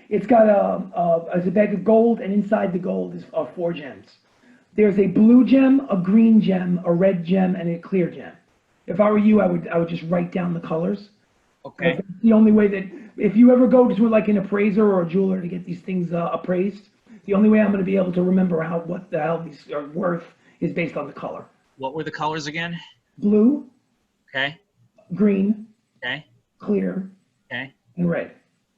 It's got a bag of gold, and inside the gold is 4 gems. There's a blue gem, a green gem, a red gem, and a clear gem. If I were you, I would just write down the colors. Okay. That's the only way that if you ever go to like an appraiser or a jeweler to get these things appraised, the only way I'm going to be able to remember what the hell these are worth is based on the color. What were the colors again? Blue, Okay. green, Okay. clear, Okay. and red.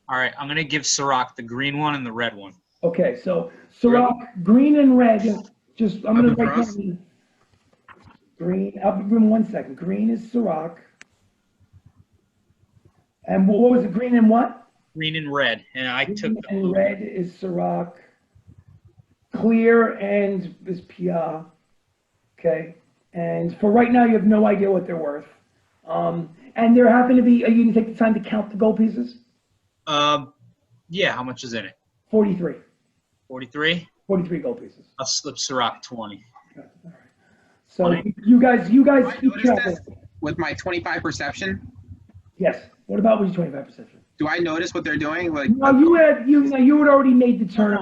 All right. I'm gonna give Sirach the green one and the red one. Okay, so Sirach, green and red. I'm going to write Across? down green. I'll give him 1 second. Green is Sirach. And what was it? Green and what? Green and red, and I took Green the and blue. red is Sirach. Clear and is Pia. Okay. And for right now, you have no idea what they're worth. And there happen to be, are you going to take the time to count the gold pieces? Yeah. How much is in it? 43. 43. 43 gold pieces. I'll slip Sirach 20. Okay, all right. So you guys Do I keep notice track this of it. with my 25 perception? Yes. What about with your 25 perception? Do I notice what they're doing? Like, No, you had already made the turn.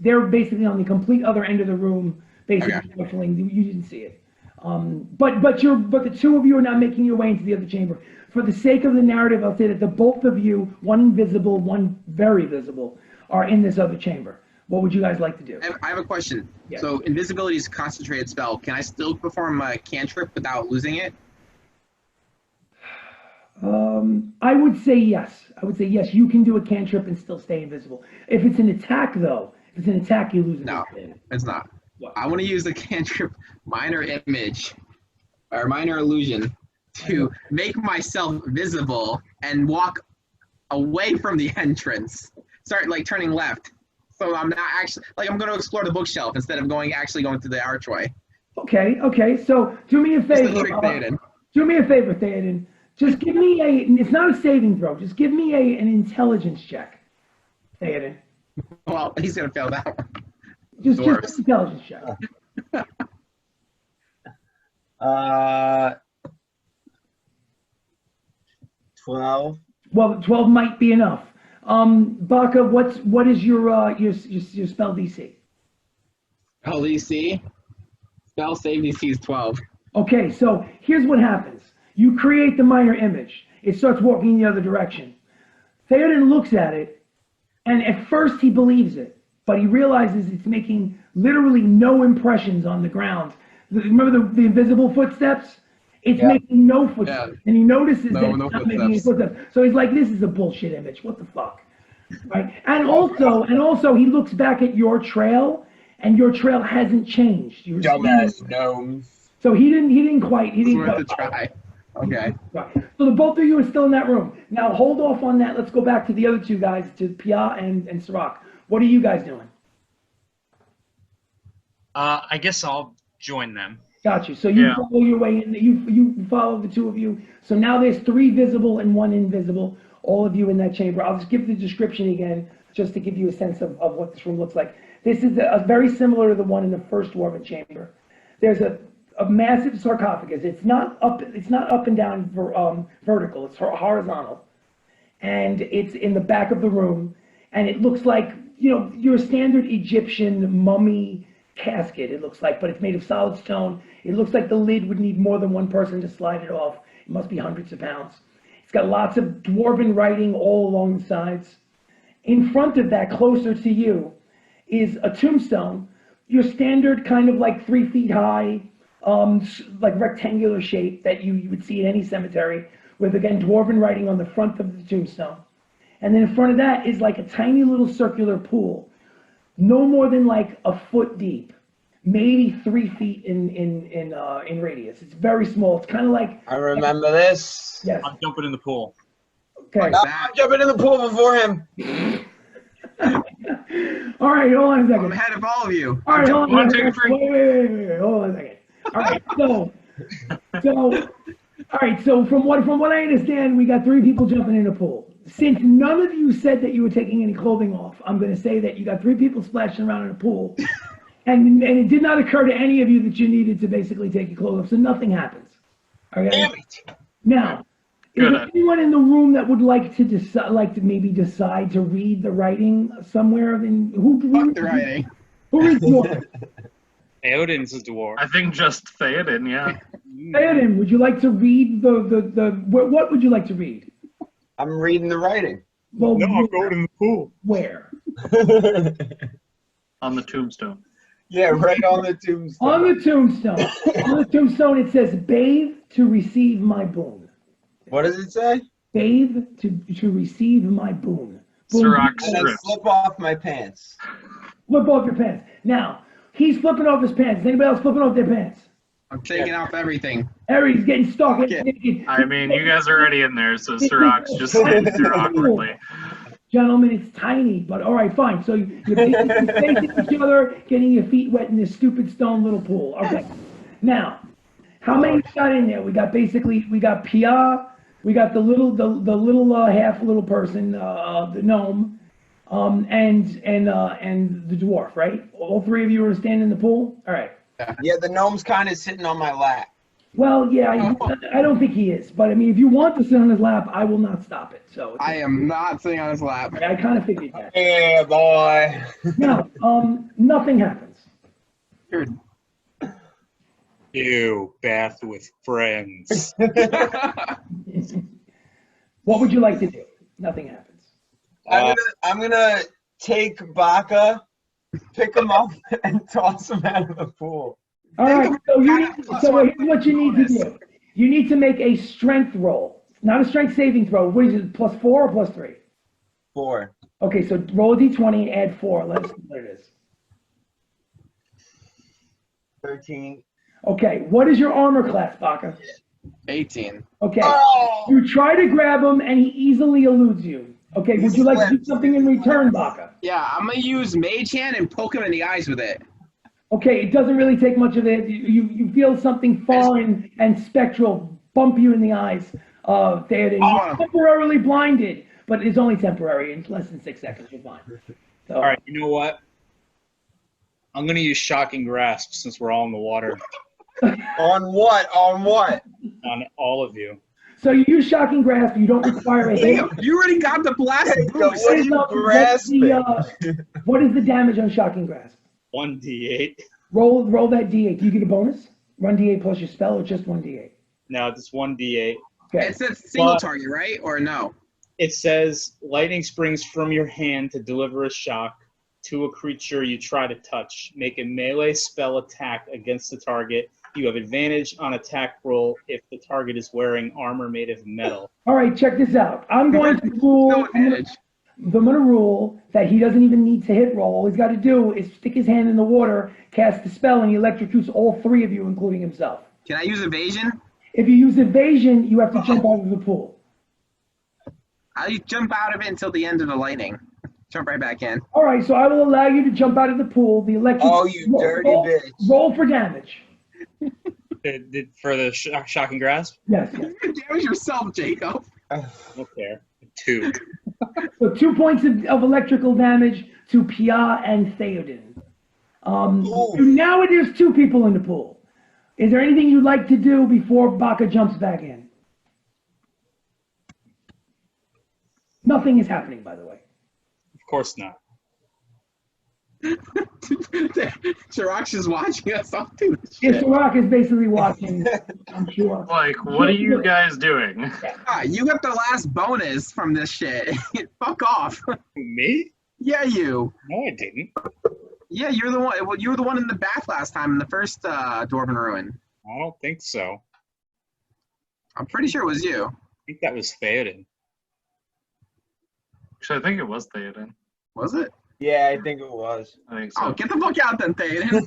They're basically on the complete other end of the room, basically shuffling. You didn't see it. But the two of you are not making your way into the other chamber. For the sake of the narrative, I'll say that the both of you, one invisible, one very visible, are in this other chamber. What would you guys like to do? I have a question. Yes. So invisibility is a concentrated spell. Can I still perform a cantrip without losing it? I would say yes. You can do a cantrip and still stay invisible. If it's an attack, though, you lose it. No, it's not. What? I want to use the cantrip minor image or minor illusion to make myself visible and walk away from the entrance. Start like turning left. So I'm not actually I'm going to explore the bookshelf instead of actually going through the archway. Okay. So do me a favor. Trick Theoden. Do me a favor, Theoden. Just give me it's not a saving throw. Just give me an intelligence check, Theoden. Well, he's going to fail that one. Just intelligence check. 12. Well, 12 might be enough. Baka, what is your spell DC? Spell DC? Spell save DC is 12. Okay, so here's what happens. You create the minor image. It starts walking in the other direction. Theoden looks at it, and at first he believes it, but he realizes it's making literally no impressions on the ground. Remember the invisible footsteps? It's making no footsteps, and he notices that it's not making any footsteps. So he's like, "This is a bullshit image. What the fuck?" Right? And also, he looks back at your trail, and your trail hasn't changed. Dumbass gnomes. So he didn't quite. It's worth a try. Okay. Right. So the both of you are still in that room. Now hold off on that. Let's go back to the other two guys, to Pia and Sirach. What are you guys doing? I guess I'll join them. Got you. So you follow your way in. You follow the two of you. So now there's 3 visible and 1 invisible. All of you in that chamber. I'll just give the description again, just to give you a sense of what this room looks like. This is a very similar to the one in the first dwarven chamber. There's a massive sarcophagus. It's not up and down vertical. It's horizontal, and it's in the back of the room. And it looks like your standard Egyptian mummy casket. It looks like, but it's made of solid stone. It looks like the lid would need more than one person to slide it off. It must be hundreds of pounds. It's got lots of dwarven writing all along the sides. In front of that, closer to you, is a tombstone. Your standard kind of like 3 feet high, like rectangular shape that you would see in any cemetery, with again dwarven writing on the front of the tombstone. And then in front of that is like a tiny little circular pool, no more than like a foot deep, maybe 3 feet in radius. It's very small. It's kind of like. I remember this. Yes. I'm jumping in the pool. Okay. I'm jumping in the pool before him. All right, hold on a second. I'm ahead of all of you. All right, hold on a second. Take a Wait, hold on a second. All right, so from what I understand, we got 3 people jumping in a pool. Since none of you said that you were taking any clothing off, I'm going to say that you got 3 people splashing around in a pool, and it did not occur to any of you that you needed to basically take your clothes off, so nothing happens. Okay. Damn it. Now, is there anyone in the room that would like to decide to read the writing somewhere? Fuck the writing. Who reads more? Theoden's a dwarf. I think just Theoden, yeah. Theoden, would you like to read what would you like to read? I'm reading the writing. Well, No, I'm going in the pool. Where? On the tombstone. Yeah, right on the tombstone. On the tombstone. On the tombstone, it says, "Bathe to receive my boon." What does it say? Bathe to receive my boon. Sirach And I strips. slip off my pants. Flip off your pants. Now, he's flipping off his pants. Is anybody else flipping off their pants? I'm taking off everything. Harry's getting stuck. Okay. I mean, you guys are already in there, so Sirach's just standing there awkwardly. Gentlemen, it's tiny, but all right, fine. So you're facing each other, getting your feet wet in this stupid stone little pool. Okay. Now, how many got in there? We got Pia, we got the little half little person, the gnome, and the dwarf, right? All 3 of you are standing in the pool. All right. Yeah, the gnome's kind of sitting on my lap. Well, yeah, I don't think he is, but I mean, if you want to sit on his lap, I will not stop it. So I am not sitting on his lap. I kind of figured that. Yeah, boy. Now, nothing happens. Good. Ew, bath with friends. What would you like to do? Nothing happens. I'm gonna take Baka, pick him up, and toss him out of the pool. All right, so here's what you need to do. You need to make a strength roll, not a strength saving throw. What is it, +4 or +3? 4. Okay, so roll a d20 and add 4. Let us see what it is. 13. Okay, what is your armor class, Baka? 18. Okay, Oh! you try to grab him and he easily eludes you. Okay, would you like to do something in return, Baka? Yeah, I'm gonna use Mage Hand and poke him in the eyes with it. Okay, it doesn't really take much of it. You feel something foreign and spectral bump you in the eyes. Theoden. You're temporarily blinded, but it's only temporary. It's less than 6 seconds. You're fine. So, All right, you know what? I'm going to use Shocking Grasp since we're all in the water On what? On what? on all of you. So you use Shocking Grasp. You don't require a hit. Damn, you already got the blast boost. What are you grasping? What is the damage on Shocking Grasp? 1d8. Roll that d8. Do you get a bonus? Run d8 plus your spell, or just 1d8? No, it's 1d8. Okay. It's a single But- target, right? Or no? It says lightning springs from your hand to deliver a shock to a creature you try to touch. Make a melee spell attack against the target. You have advantage on attack roll if the target is wearing armor made of metal. All right, check this out. I'm going to rule. No advantage. I'm going to rule that he doesn't even need to hit roll. All he's got to do is stick his hand in the water, cast the spell, and he electrocutes all 3 of you, including himself. Can I use evasion? If you use evasion, you have to jump out of the pool. I'll jump out of it until the end of the lightning. Jump right back in. All right, so I will allow you to jump out of the pool. The electric. Oh, you dirty bitch. Roll for damage. For the Shocking Grasp? Yes. You damage yourself, Jacob. Okay. 2. So 2 points of electrical damage to Pia and Theoden. Now there's 2 people in the pool. Is there anything you'd like to do before Baka jumps back in? Nothing is happening, by the way. Of course not. Chirac's just watching us all do this Yeah, shit. Sirach is basically watching, I'm sure. Like, what are you guys doing? Ah, you got the last bonus from this shit. Fuck off. Me? Yeah, you. No, I didn't. Yeah, you're the one. Well, you were the one in the bath last time in the first Dwarven Ruin. I don't think so. I'm pretty sure it was you. I think that was Theoden. Actually, I think it was Theoden. Was it? Yeah, I think it was. I think so. Oh, get the fuck out then, Theoden.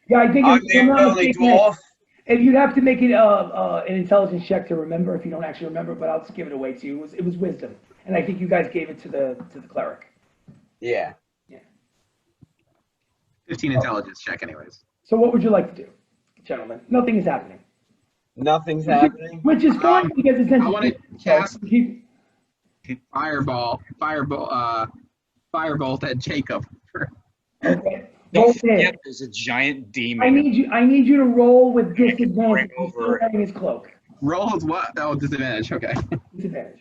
Yeah, I think I'm the only dwarf. if you'd have to make it an intelligence check to remember if you don't actually remember, but I'll just give it away to you. It was wisdom, and I think you guys gave it to the cleric. Yeah. 15 intelligence check, anyways. So what would you like to do, gentlemen? Nothing is happening, Nothing's happening. which is fine because I essentially want to cast keep. firebolt at Jacob. Okay. Don't Roll forget, it. there's a giant demon. I need you to roll with disadvantage. Bring He's over still wearing his cloak. Roll with what? Oh, disadvantage. Okay. Disadvantage.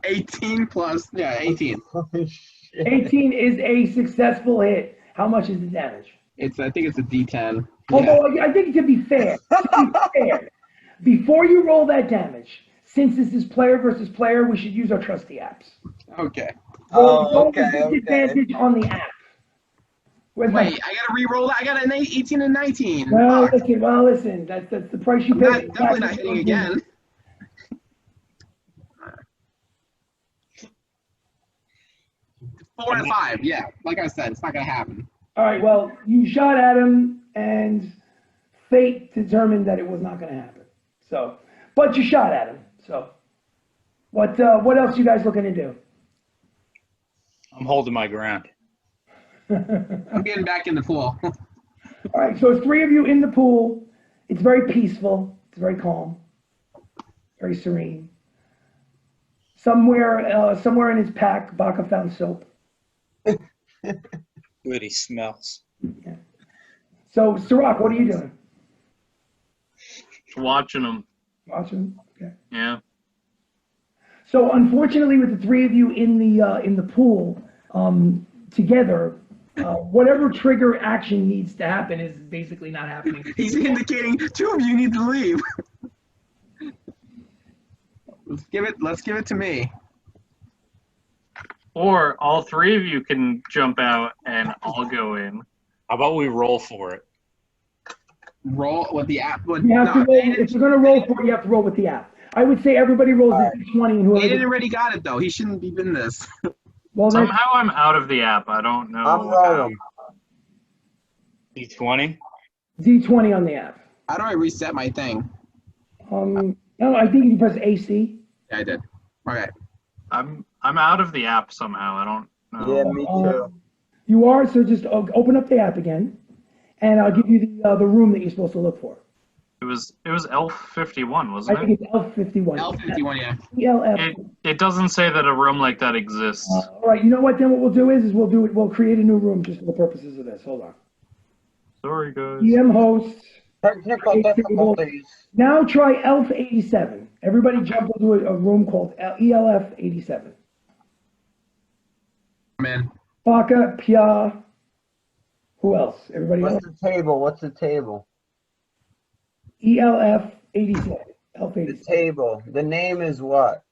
18 plus. Yeah, 18. 18 is a successful hit. How much is the damage? I think it's a D10. Although I think to be fair, before you roll that damage, since this is player versus player, we should use our trusty apps. Okay. Roll Okay. disadvantage on the app. Where's my- Wait, I gotta re-roll that. I got an 18 and 19. Well, Fuck. listen. That's the price you pay. Definitely not hitting again. 4 and 5. Yeah, like I said, it's not gonna happen. All right. Well, you shot at him, and fate determined that it was not going to happen. So, but you shot at him. So, what else you guys looking to do? I'm holding my ground. I'm getting back in the pool. All right, so it's 3 of you in the pool. It's very peaceful. It's very calm, very serene. Somewhere in his pack, Baka found soap. Good, he smells. Yeah. So, Sirach, what are you doing? Watching them. Watching. Okay. Yeah. So, unfortunately, with the 3 of you in the pool, together, whatever trigger action needs to happen is basically not happening. He's indicating 2 of you need to leave. Let's give it to me. Or all 3 of you can jump out and I'll go in. How about we roll for it? Roll with the app. You have to roll, if you're going to roll for it, you have to roll with the app. I would say everybody rolls a d20 and whoever. Aiden already got it though. He shouldn't be in this. Well, then, Somehow I'm out of the app. I don't know. I'm rolling. D20? d20 on the app. How do I reset my thing? No, I think you press AC. Yeah, I did. Okay. I'm out of the app somehow. I don't know. Yeah, me too. You are, so just open up the app again, and I'll give you the room that you're supposed to look for. It was Elf 51, wasn't I it? think it's L51. L51, yeah. ELF. It doesn't say that a room like that exists. All right, you know what? Then what we'll do is we'll create a new room just for the purposes of this. Hold on. Sorry, guys. EM hosts. Technical difficulties. Now try ELF 87. Everybody jump into a room called ELF 87. Man. Baka, Pia. Who else? Everybody else? What's the table? What's the table? ELF 87. ELF The 87. table. The name is what?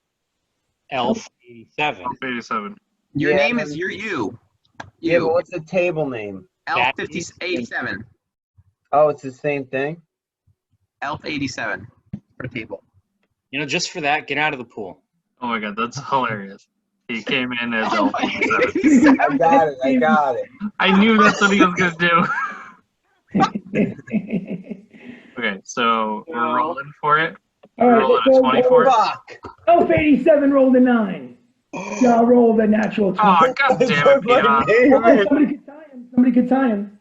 Elf 87. Elf 87. Your Yeah, name then- is you. Yeah, but You. what's the table name? Elf 87. Oh, it's the same thing? Elf 87 for table. You know, just for that, get out of the pool. Oh my god, that's hilarious. He came in as Elf 87. I got it. I got it. I knew that's what he was going to do. Okay, so we're rolling for it. All right, Rolling a 20 for it. Fuck. ELF 87 rolled a 9. Y'all rolled a natural 20. Oh, god damn it, Pia. Oh, somebody could tie him. Somebody could tie him.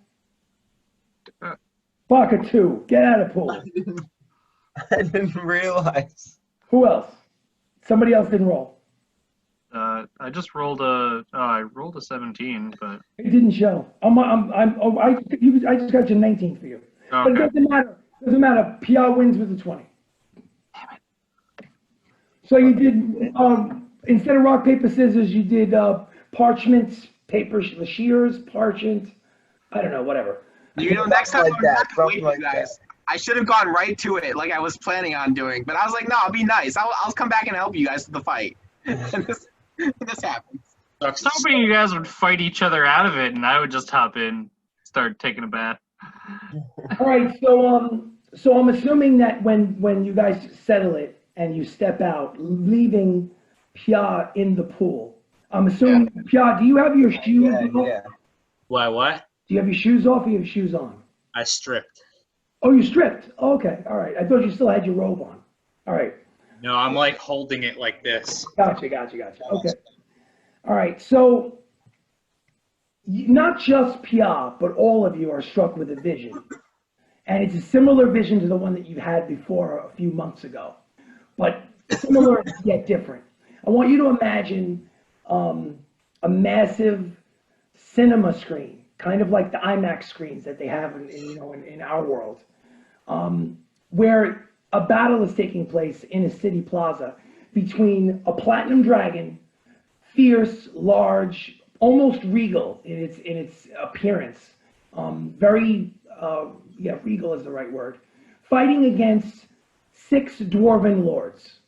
Baka 2. Get out of pool. I didn't realize. Who else? Somebody else didn't roll. I just rolled I rolled a 17, but It didn't show. I just got you 19 for you. But it okay. doesn't matter. Doesn't matter. PR wins with the 20. So you did, instead of rock, paper, scissors, you did parchments, paper, shears, parchment, I don't know, whatever. You know, next time Like I'm that, not gonna wait something for like you guys. I should have gone right to it like I was planning on doing, but I was like, no, I'll be nice. I'll come back and help you guys with the fight. And this happens. I was hoping you guys would fight each other out of it, and I would just hop in, start taking a bath. All right, so I'm assuming that when you guys settle it and you step out, leaving Pia in the pool, I'm assuming, Pia, do you have your shoes off? Yeah. Why, what? Do you have your shoes off or you have shoes on? I stripped. Oh, you stripped? Oh, okay, all right. I thought you still had your robe on. All right. No, I'm like holding it like this. Gotcha. Okay. All right, so not just Pia, but all of you are struck with a vision. And it's a similar vision to the one that you had before a few months ago, but similar yet different. I want you to imagine a massive cinema screen, kind of like the IMAX screens that they have in our world, where a battle is taking place in a city plaza between a platinum dragon, fierce, large, almost regal in its appearance, regal is the right word, fighting against 6 dwarven lords.